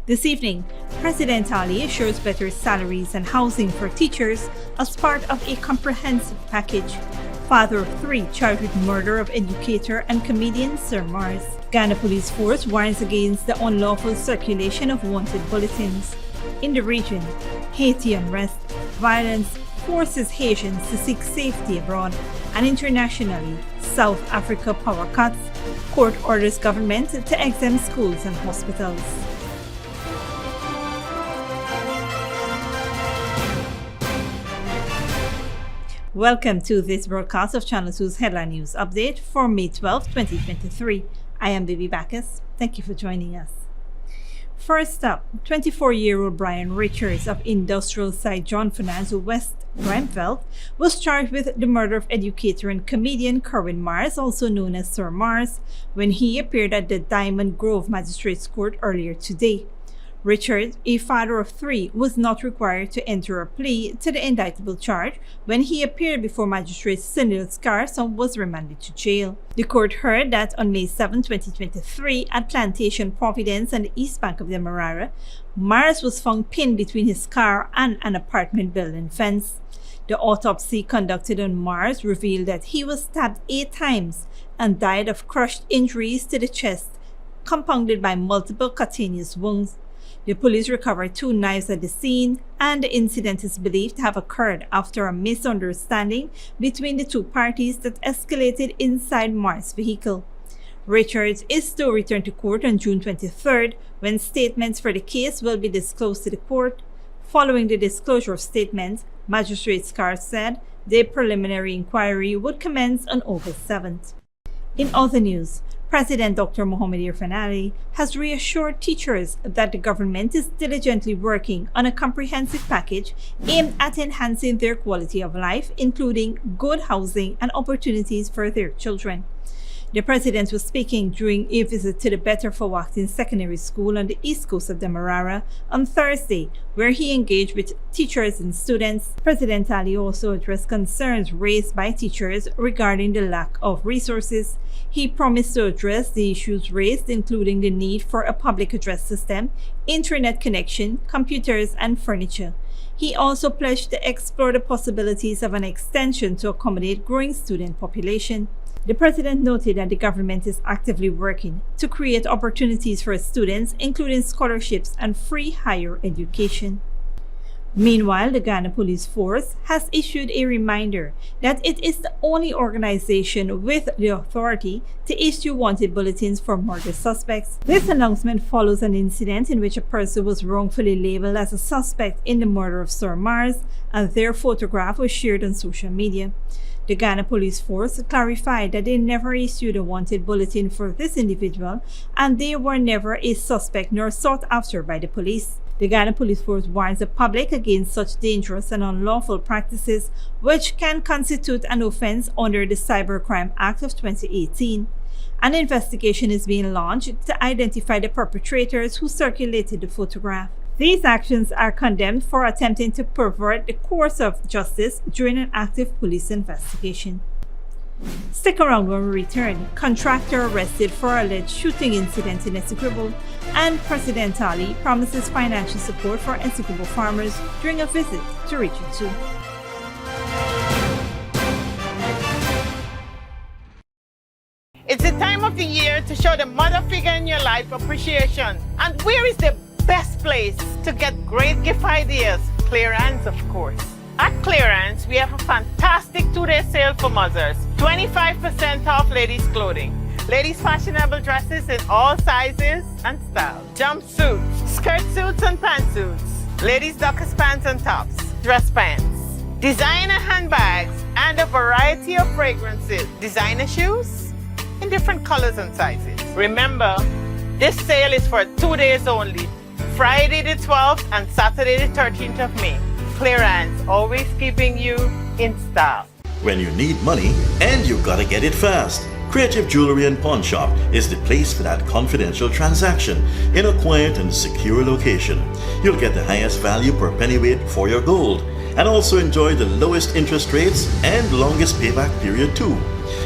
This evening, President Ali assures better salaries and housing for teachers as part of a comprehensive package. Father of 3 charged with murder of educator and comedian Sir Mars. Guyana Police Force warns against the unlawful circulation of wanted bulletins. In the region, Haiti unrest, violence forces Haitians to seek safety abroad, and internationally, South Africa power cuts, court orders government to exempt schools and hospitals. Welcome to this broadcast of Channel 2's Headline News Update for May 12, 2023. I am Bibi Bacchus. Thank you for joining us. First up, 24-year-old Brian Richards of industrial site John Finance West Grenfell was charged with the murder of educator and comedian Kerwin Mars, also known as Sir Mars, when he appeared at the Diamond Grove Magistrates Court earlier today. Richard, a father of 3, was not required to enter a plea to the indictable charge when he appeared before Magistrate Sunil Skars and was remanded to jail. The court heard that on May 7, 2023, at Plantation Providence and the east bank of the Demerara, Mars was found pinned between his car and an apartment building fence. The autopsy conducted on Mars revealed that he was stabbed 8 times and died of crushed injuries to the chest, compounded by multiple cutaneous wounds. The police recovered 2 knives at the scene, and the incident is believed to have occurred after a misunderstanding between the 2 parties that escalated inside Mars' vehicle. Richards is to return to court on June 23rd, when statements for the case will be disclosed to the court. Following the disclosure of statements, Magistrate Skars said the preliminary inquiry would commence on August 7th. In other news, President Dr. Mohamed Irfan Ali has reassured teachers that the government is diligently working on a comprehensive package aimed at enhancing their quality of life, including good housing and opportunities for their children. The president was speaking during a visit to the Better for Walton Secondary School on the east coast of Demerara on Thursday, where he engaged with teachers and students. President Ali also addressed concerns raised by teachers regarding the lack of resources. He promised to address the issues raised, including the need for a public address system, internet connection, computers, and furniture. He also pledged to explore the possibilities of an extension to accommodate growing student population. The president noted that the government is actively working to create opportunities for students, including scholarships and free higher education. Meanwhile, the Guyana Police Force has issued a reminder that it is the only organization with the authority to issue wanted bulletins for murder suspects. This announcement follows an incident in which a person was wrongfully labeled as a suspect in the murder of Sir Mars, and their photograph was shared on social media. The Guyana Police Force clarified that they never issued a wanted bulletin for this individual, and they were never a suspect nor sought after by the police. The Guyana Police Force warns the public against such dangerous and unlawful practices, which can constitute an offense under the Cybercrime Act of 2018. An investigation is being launched to identify the perpetrators who circulated the photograph. These actions are condemned for attempting to pervert the course of justice during an active police investigation. Stick around when we return. Contractor arrested for alleged shooting incident in Essequibo, and President Ali promises financial support for Essequibo farmers during a visit to Region 2. It's the time of the year to show the mother figure in your life appreciation. And where is the best place to get great gift ideas? Clearance, of course. At Clearance, we have a fantastic 2-day sale for mothers. 25% off ladies' clothing. Ladies' fashionable dresses in all sizes and styles. Jumpsuits, skirt suits and pantsuits. Ladies' dockers pants and tops. Dress pants. Designer handbags and a variety of fragrances. Designer shoes in different colors and sizes. Remember, this sale is for 2 days only. Friday the 12th and Saturday the 13th of May. Clearance, always keeping you in style. When you need money and you gotta get it fast, Creative Jewelry and Pawn Shop is the place for that confidential transaction in a quiet and secure location. You'll get the highest value per pennyweight for your gold and also enjoy the lowest interest rates and longest payback period too.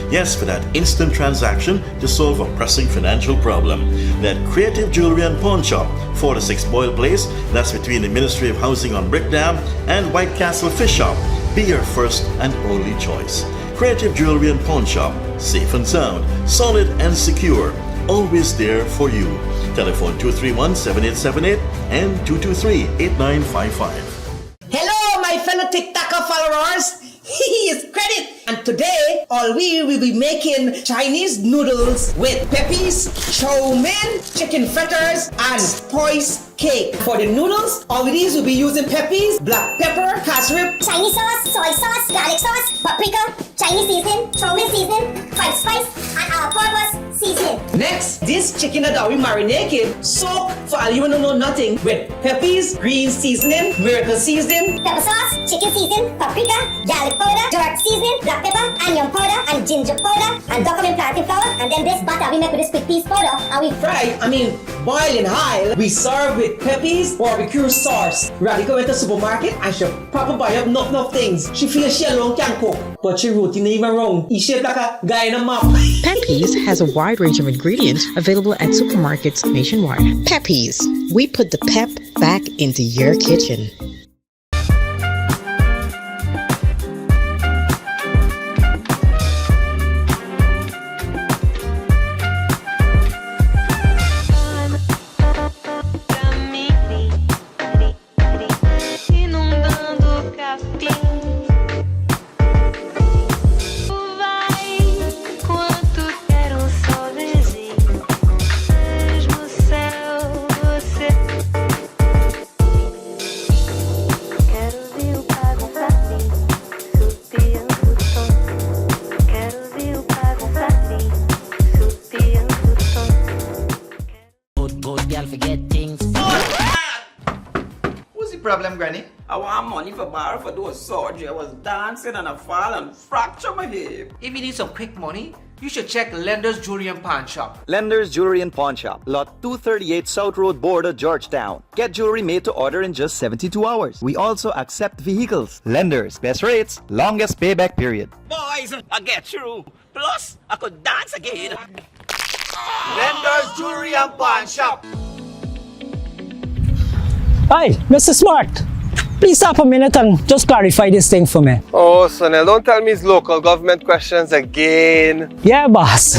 Yes, for that instant transaction to solve a pressing financial problem. That Creative Jewelry and Pawn Shop, 46 Boyle Place, that's between the Ministry of Housing on Brick Dam and White Castle Fish Shop. Be your first and only choice. Creative Jewelry and Pawn Shop, safe and sound, solid and secure, always there for you. Telephone 231-7878 and 223-8955. Hello, my fellow TikToker followers. He is Credit, and today all we will be making Chinese noodles with peppies, chow mein, chicken fritters, and spice cake. For the noodles, all of these will be using peppies, black pepper, cashew, Chinese sauce, soy sauce, garlic sauce, paprika, Chinese seasoning, chow mein seasoning, five spice, and all-purpose seasoning. Next, this chicken that we marinated, soak for all you wanna know nothing with peppies, green seasoning, miracle seasoning, Pepper sauce, chicken seasoning, paprika, garlic powder, jerk seasoning, black pepper, onion powder, and ginger powder, and document plantain flour, and then this butter we make with this quick piece powder, and we boil in high. We serve with peppies, barbecue sauce. Radica went to the supermarket and she probably buy up enough things. She feels she alone can cook, but she routine even wrong. He shaped like a guy in a map. Peppies has a wide range of ingredients available at supermarkets nationwide. Peppies, we put the pep back into your kitchen. What's the problem, Granny? I want money for borrow for those surgery. I was dancing and I fall and fracture my hip. If you need some quick money, you should check Lender's Jewelry and Pawn Shop. Lender's Jewelry and Pawn Shop, Lot 238 South Road, Border, Georgetown. Get jewelry made to order in just 72 hours. We also accept vehicles. Lender's, best rates, longest payback period. Boys, I get through. Plus, I could dance again. Lender's Jewelry and Pawn Shop. Hi, Mr. Smart. Please stop a minute and just clarify this thing for me. Oh, Sonel, don't tell me it's local government questions again. Yeah, boss.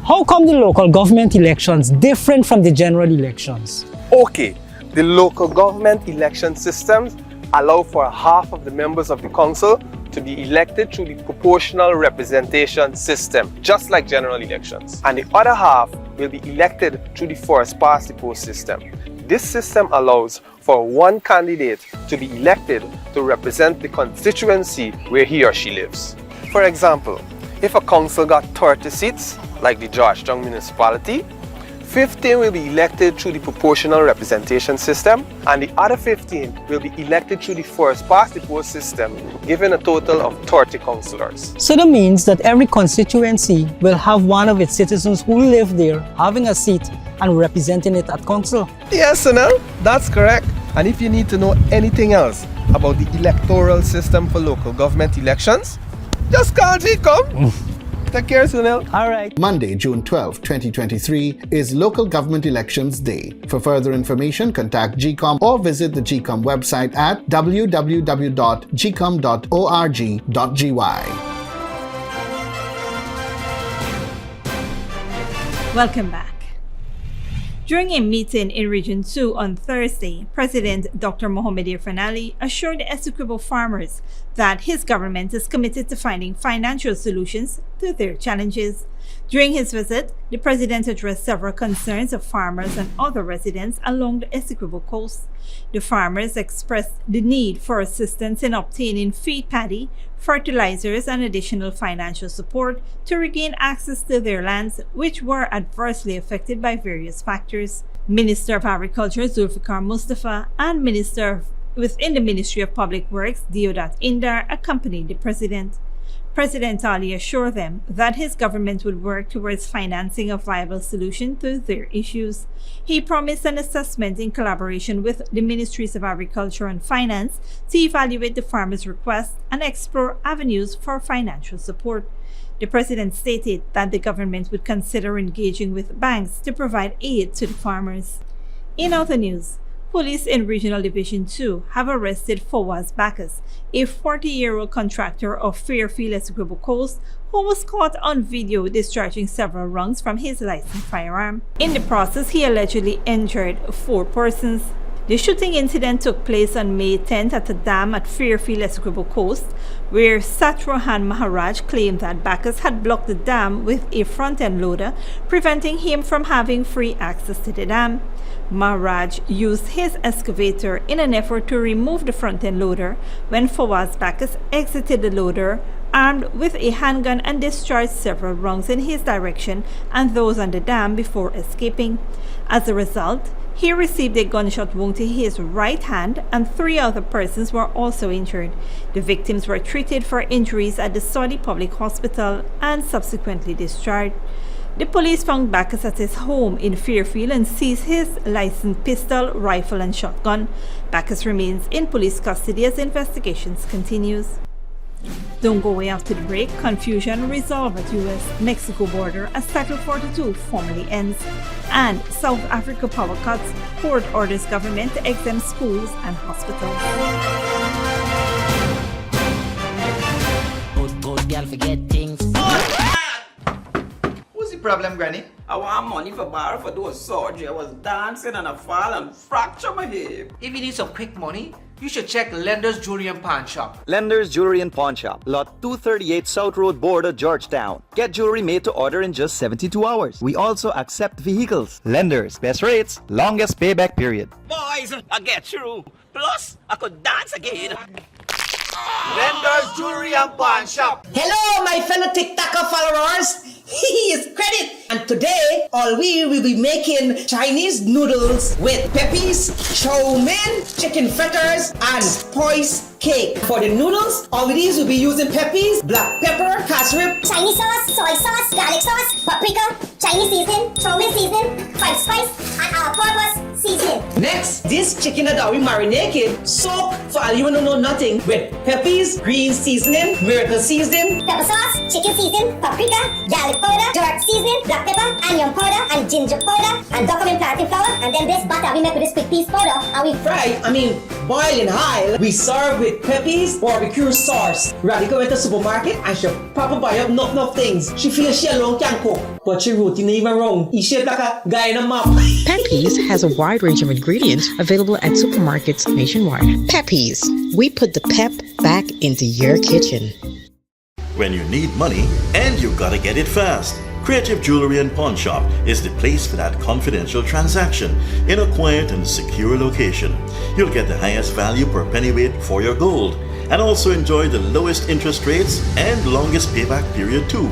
How come the local government elections different from the general elections? Okay, the local government election systems allow for half of the members of the council to be elected through the proportional representation system, just like general elections. And the other half will be elected through the first past the post system. This system allows for one candidate to be elected to represent the constituency where he or she lives. For example, if a council got 30 seats, like the Georgetown municipality, 15 will be elected through the proportional representation system, and the other 15 will be elected through the first past the post system, giving a total of 30 councillors. So that means that every constituency will have one of its citizens who live there having a seat and representing it at council. Yes, Sonel, that's correct. And if you need to know anything else about the electoral system for local government elections, just call GCOM. Take care, Sonel. All right. Monday, June 12, 2023 is Local Government Elections Day. For further information, contact GCOM or visit the GCOM website at www.gcom.org.gy. Welcome back. During a meeting in Region 2 on Thursday, President Dr. Mohamed Irfan Ali assured Essequibo farmers that his government is committed to finding financial solutions to their challenges. During his visit, the president addressed several concerns of farmers and other residents along the Essequibo coast. The farmers expressed the need for assistance in obtaining feed paddy, fertilizers, and additional financial support to regain access to their lands, which were adversely affected by various factors. Minister of Agriculture Zulfikar Mustafa and Minister within the Ministry of Public Works Deodat Indar accompanied the president. President Ali assured them that his government would work towards financing a viable solution to their issues. He promised an assessment in collaboration with the Ministries of Agriculture and Finance to evaluate the farmers' requests and explore avenues for financial support. The president stated that the government would consider engaging with banks to provide aid to the farmers. In other news, police in Regional Division 2 have arrested Fawaz Bacchus, a 40-year-old contractor of Fairfield, Essequibo Coast, who was caught on video discharging several rounds from his licensed firearm. In the process, he allegedly injured 4 persons. The shooting incident took place on May 10th at a dam at Fairfield, Essequibo Coast, where Satrohan Maharaj claimed that Bacchus had blocked the dam with a front-end loader, preventing him from having free access to the dam. Maharaj used his excavator in an effort to remove the front-end loader when Fawaz Bacchus exited the loader armed with a handgun and discharged several rounds in his direction and those on the dam before escaping. As a result, he received a gunshot wound to his right hand and 3 other persons were also injured. The victims were treated for injuries at the Saudi Public Hospital and subsequently discharged. The police found Bacchus at his home in Fairfield and seized his licensed pistol, rifle and shotgun. Bacchus remains in police custody as investigations continues. Don't go away after the break. Confusion resolved at US-Mexico border as Title 42 formally ends. And South Africa power cuts. Court orders government to exempt schools and hospitals. Good girl forget things. What's the problem, Granny? I want money for borrow for those surgery. I was dancing and I fall and fracture my hip. If you need some quick money, you should check Lender's Jewelry and Pawn Shop. Lender's Jewelry and Pawn Shop, lot 238 South Road border, Georgetown. Get jewelry made to order in just 72 hours. We also accept vehicles. Lender's, best rates, longest payback period. Boys, I get through. Plus, I could dance again. Lender's Jewelry and Pawn Shop. Hello, my fellow TikToker followers. He is Credit, and today all we will be making Chinese noodles with peppies, chow mein, chicken fritters, and spice cake. For the noodles, all these will be using peppies, black pepper, cashew, Chinese sauce, soy sauce, garlic sauce, paprika, Chinese seasoning, chow mein seasoning, white spice, and all-purpose seasoning. Next, this chicken that we marinated, soak for all you wanna know nothing with peppies, green seasoning, miracle seasoning, Pepper sauce, chicken seasoning, paprika, garlic powder, GOV'T seasoning, black pepper, onion powder, and ginger powder, and document plantain flour, and then this butter we make with this quick piece powder, and we boil in high. We serve with peppies, barbecue sauce. Radhika went to the supermarket and she papa buy up enough things. She feels she alone can cook, but she routine even wrong. She shaped like a Guyana map. Peppies has a wide range of ingredients available at supermarkets nationwide. Peppies, we put the pep back into your kitchen. When you need money and you gotta get it fast, Creative Jewelry and Pawn Shop is the place for that confidential transaction in a quiet and secure location. You'll get the highest value per pennyweight for your gold and also enjoy the lowest interest rates and longest payback period too.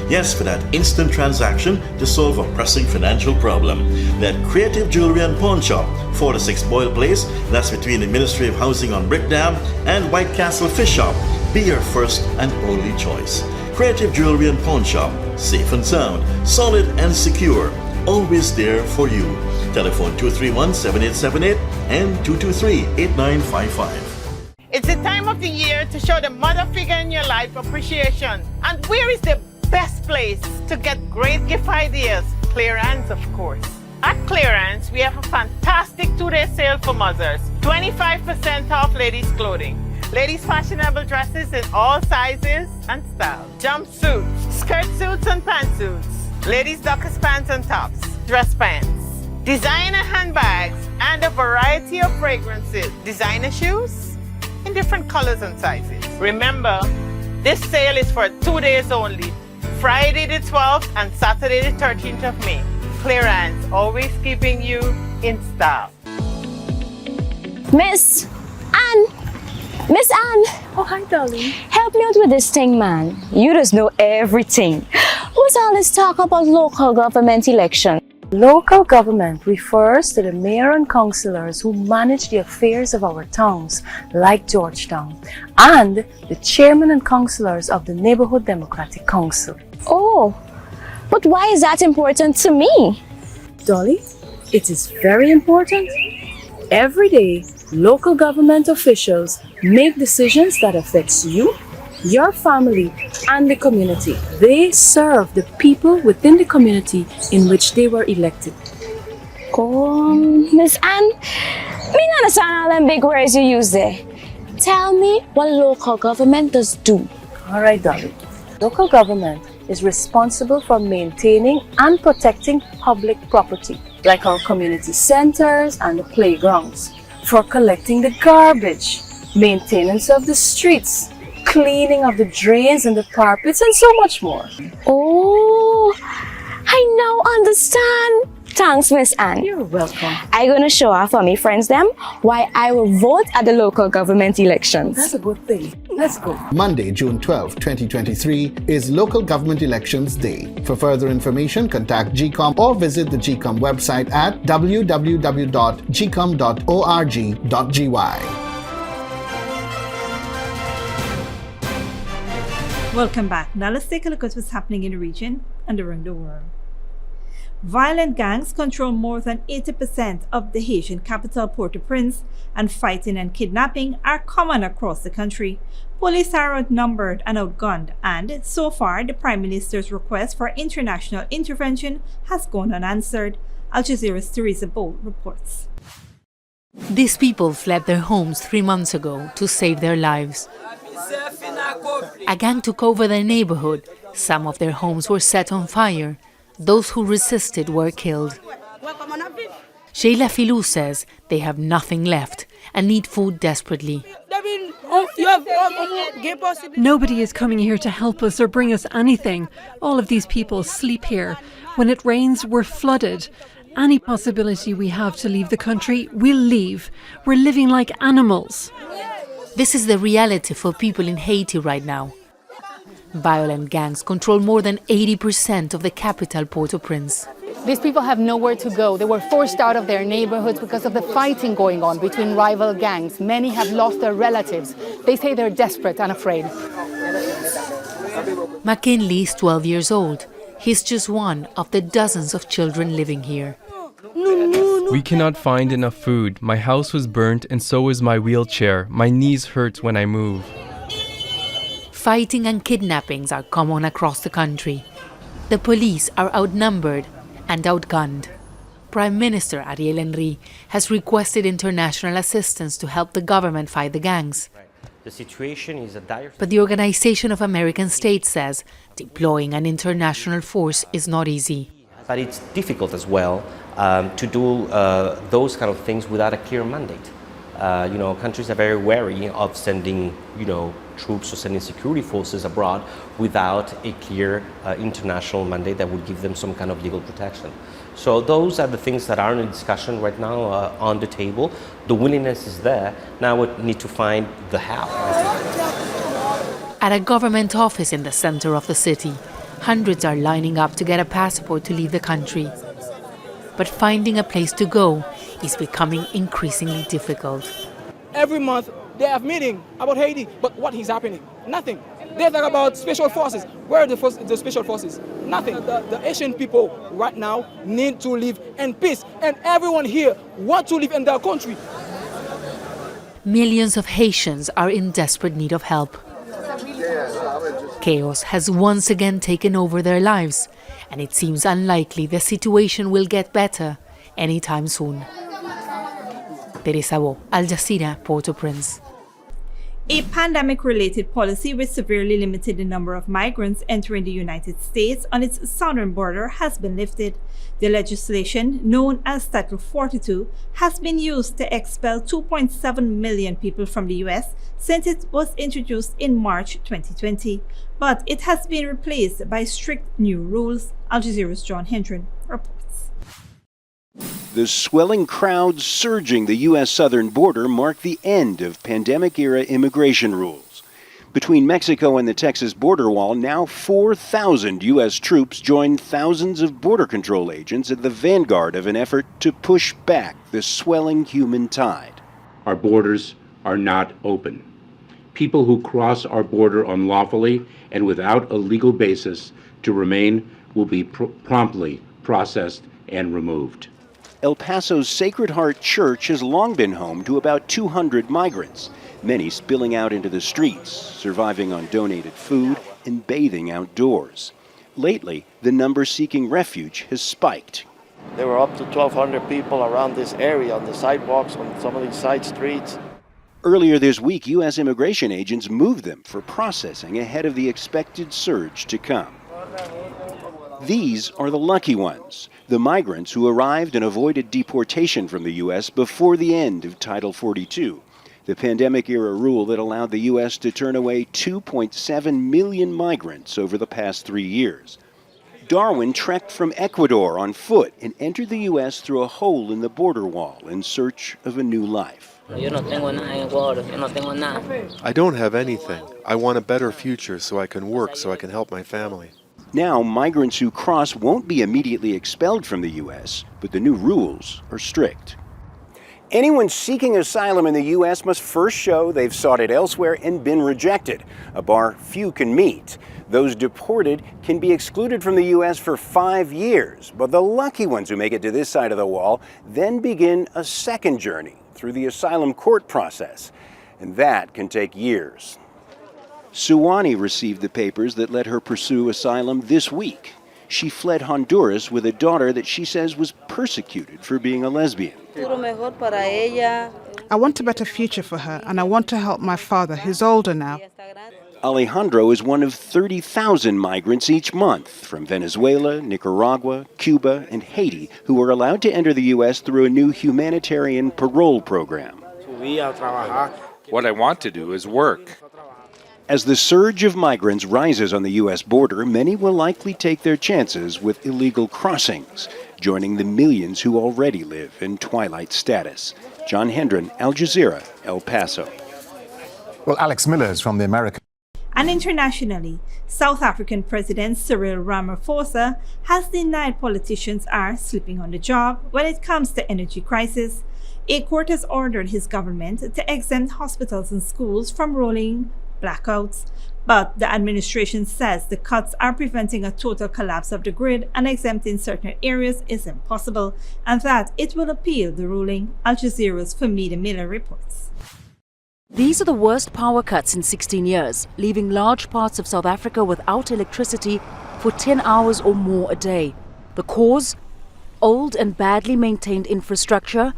Yes, for that instant transaction to solve a pressing financial problem. That Creative Jewelry and Pawn Shop, 46 Boyle Place, that's between the Ministry of Housing on Brick Dam and White Castle Fish Shop. Be your first and only choice. Creative Jewelry and Pawn Shop, safe and sound, solid and secure, always there for you. Telephone 231-7878 and 223-8955. It's the time of the year to show the mother figure in your life appreciation. And where is the best place to get great gift ideas? Clearance, of course. At Clearance, we have a fantastic 2-day sale for mothers. 25% off ladies' clothing. Ladies' fashionable dresses in all sizes and styles. Jumpsuits, skirt suits and pantsuits. Ladies' dockers pants and tops. Dress pants. Designer handbags and a variety of fragrances. Designer shoes in different colors and sizes. Remember, this sale is for 2 days only. Friday the 12th and Saturday the 13th of May. Clearance, always keeping you in style. Miss Anne! Oh, hi, darling. Help me out with this thing, man. You just know everything. What's all this talk about local government election? Local government refers to the mayor and councillors who manage the affairs of our towns, like Georgetown, and the chairman and councillors of the Neighborhood Democratic Council. Oh, but why is that important to me? Dolly, it is very important. Every day, local government officials make decisions that affects you your family, and the community. They serve the people within the community in which they were elected. Oh, Miss Anne, me not understand all them big words you use there. Tell me what local government does do. All right, darling. Local government is responsible for maintaining and protecting public property, like our community centers and the playgrounds, for collecting the garbage, maintenance of the streets, cleaning of the drains and the carpets, and so much more. Oh, I now understand. Thanks, Miss Anne. You're welcome. I'm gonna show off for me friends them why I will vote at the local government elections. That's a good thing. Let's go. Monday, June 12, 2023 is Local Government Elections Day. For further information, contact GCOM or visit the GCOM website at www.gcom.org.gy. Welcome back. Now let's take a look at what's happening in the region and around the world. Violent gangs control more than 80% of the Haitian capital Port-au-Prince, and fighting and kidnapping are common across the country. Police are outnumbered and outgunned, and so far the Prime Minister's request for international intervention has gone unanswered. Al Jazeera's Teresa Bowl reports. These people fled their homes 3 months ago to save their lives. A gang took over their neighborhood. Some of their homes were set on fire. Those who resisted were killed. Sheila Filou says they have nothing left and need food desperately. Nobody is coming here to help us or bring us anything. All of these people sleep here. When it rains, we're flooded. Any possibility we have to leave the country, we'll leave. We're living like animals. This is the reality for people in Haiti right now. Violent gangs control more than 80% of the capital, Port-au-Prince. These people have nowhere to go. They were forced out of their neighborhoods because of the fighting going on between rival gangs. Many have lost their relatives. They say they're desperate and afraid. McKinley is 12 years old. He's just one of the dozens of children living here. We cannot find enough food. My house was burnt and so is my wheelchair. My knees hurt when I move. Fighting and kidnappings are common across the country. The police are outnumbered and outgunned. Prime Minister Ariel Henry has requested international assistance to help the government fight the gangs. The situation is a dire... But the Organization of American States says deploying an international force is not easy. But it's difficult as well to do those kind of things without a clear mandate. Countries are very wary of sending, troops or sending security forces abroad without a clear international mandate that would give them some kind of legal protection. So those are the things that are in discussion right now on the table. The willingness is there. Now we need to find the how. At a government office in the center of the city, hundreds are lining up to get a passport to leave the country. But finding a place to go is becoming increasingly difficult. Every month they have meeting about Haiti, but what is happening? Nothing. They talk about special forces. Where are the special forces? Nothing. The Asian people right now need to live in peace, and everyone here wants to live in their country. Millions of Haitians are in desperate need of help. Chaos has once again taken over their lives, and it seems unlikely the situation will get better anytime soon. Teresa Bo, Al Jazeera, Port-au-Prince. A pandemic-related policy which severely limited the number of migrants entering the United States on its southern border has been lifted. The legislation, known as Title 42, has been used to expel 2.7 million people from the U.S. since it was introduced in March 2020. But it has been replaced by strict new rules. Al Jazeera's John Hendren reports. The swelling crowds surging the U.S. southern border mark the end of pandemic-era immigration rules. Between Mexico and the Texas border wall, now 4,000 U.S. troops join thousands of border control agents at the vanguard of an effort to push back the swelling human tide. Our borders are not open. People who cross our border unlawfully and without a legal basis to remain will be promptly processed and removed. El Paso's Sacred Heart Church has long been home to about 200 migrants. many spilling out into the streets, surviving on donated food and bathing outdoors. Lately, the number seeking refuge has spiked. There were up to 1,200 people around this area on the sidewalks, on some of these side streets. Earlier this week, U.S. immigration agents moved them for processing ahead of the expected surge to come. These are the lucky ones, the migrants who arrived and avoided deportation from the U.S. before the end of Title 42, the pandemic-era rule that allowed the U.S. to turn away 2.7 million migrants over the past 3 years. Darwin trekked from Ecuador on foot and entered the U.S. through a hole in the border wall in search of a new life. I don't have anything. I want a better future so I can work, so I can help my family. Now, migrants who cross won't be immediately expelled from the U.S., but the new rules are strict. Anyone seeking asylum in the U.S. must first show they've sought it elsewhere and been rejected, a bar few can meet. Those deported can be excluded from the U.S. for 5 years, but the lucky ones who make it to this side of the wall then begin a second journey through the asylum court process, and that can take years. Suwani received the papers that let her pursue asylum this week. She fled Honduras with a daughter that she says was persecuted for being a lesbian. I want a better future for her, and I want to help my father, who's older now. Alejandro is one of 30,000 migrants each month from Venezuela, Nicaragua, Cuba, and Haiti who are allowed to enter the U.S. through a new humanitarian parole program. What I want to do is work. As the surge of migrants rises on the U.S. border, many will likely take their chances with illegal crossings, joining the millions who already live in twilight status. John Hendren, Al Jazeera, El Paso. Well, Alex Miller is from the American. And internationally, South African President Cyril Ramaphosa has denied politicians are sleeping on the job when it comes to energy crisis. A court has ordered his government to exempt hospitals and schools from rolling blackouts, but the administration says the cuts are preventing a total collapse of the grid, and exempting certain areas is impossible, and that it will appeal the ruling. Al Jazeera's Famida Miller reports. These are the worst power cuts in 16 years, leaving large parts of South Africa without electricity for 10 hours or more a day. The cause? Old and badly maintained infrastructure,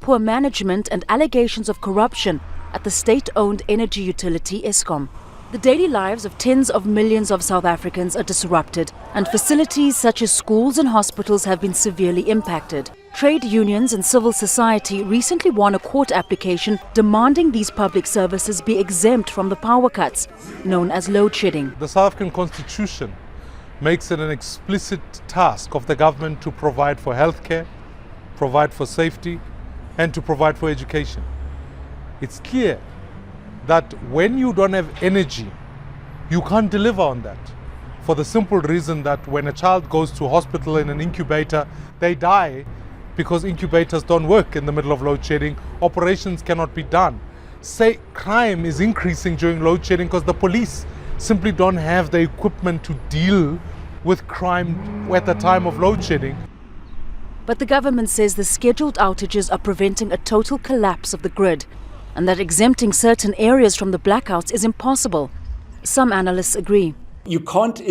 poor management, and allegations of corruption at the state-owned energy utility Eskom. The daily lives of tens of millions of South Africans are disrupted, and facilities such as schools and hospitals have been severely impacted. Trade unions and civil society recently won a court application demanding these public services be exempt from the power cuts, known as load shedding. The South African Constitution makes it an explicit task of the government to provide for healthcare, provide for safety, and to provide for education. It's clear that when you don't have energy, you can't deliver on that. For the simple reason that when a child goes to hospital in an incubator, they die because incubators don't work in the middle of load shedding. Operations cannot be done. Say crime is increasing during load shedding because the police simply don't have the equipment to deal with crime at the time of load shedding. But the government says the scheduled outages are preventing a total collapse of the grid, and that exempting certain areas from the blackouts is impossible. Some analysts agree. You can't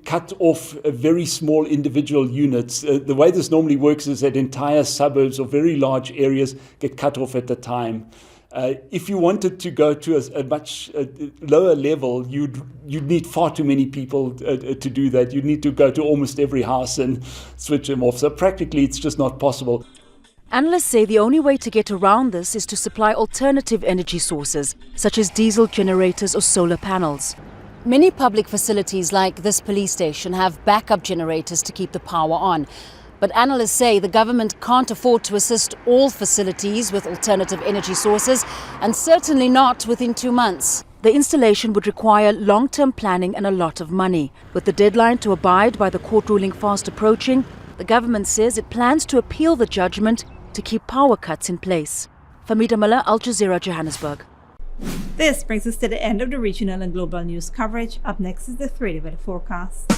cut off very small individual units. The way this normally works is that entire suburbs or very large areas get cut off at a time. If you wanted to go to a much lower level, you'd need far too many people to do that. You'd need to go to almost every house and switch them off. So practically, it's just not possible. Analysts say the only way to get around this is to supply alternative energy sources, such as diesel generators or solar panels. Many public facilities like this police station have backup generators to keep the power on. But analysts say the government can't afford to assist all facilities with alternative energy sources, and certainly not within 2 months. The installation would require long-term planning and a lot of money. With the deadline to abide by the court ruling fast approaching, the government says it plans to appeal the judgment to keep power cuts in place. Famida Miller, Al Jazeera, Johannesburg. This brings us to the end of the regional and global news coverage. Up next is the 3-day weather forecast.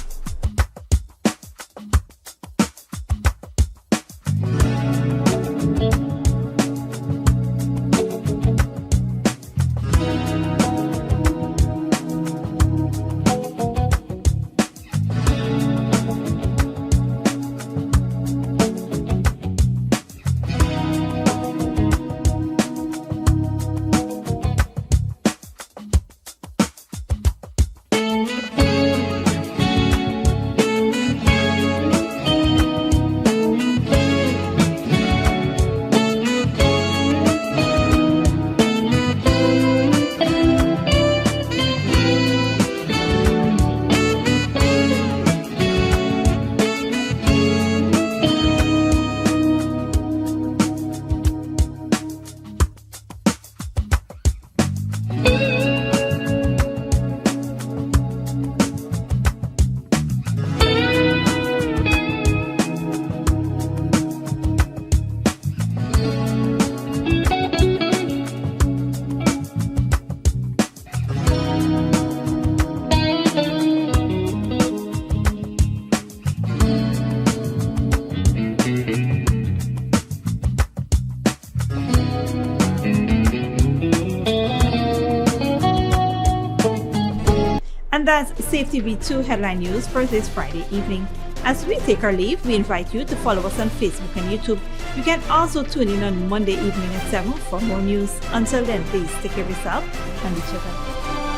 And that's Safety Beat 2 headline news for this Friday evening. As we take our leave, we invite you to follow us on Facebook and YouTube. You can also tune in on Monday evening at 7 for more news. Until then, please take care of yourself and each other.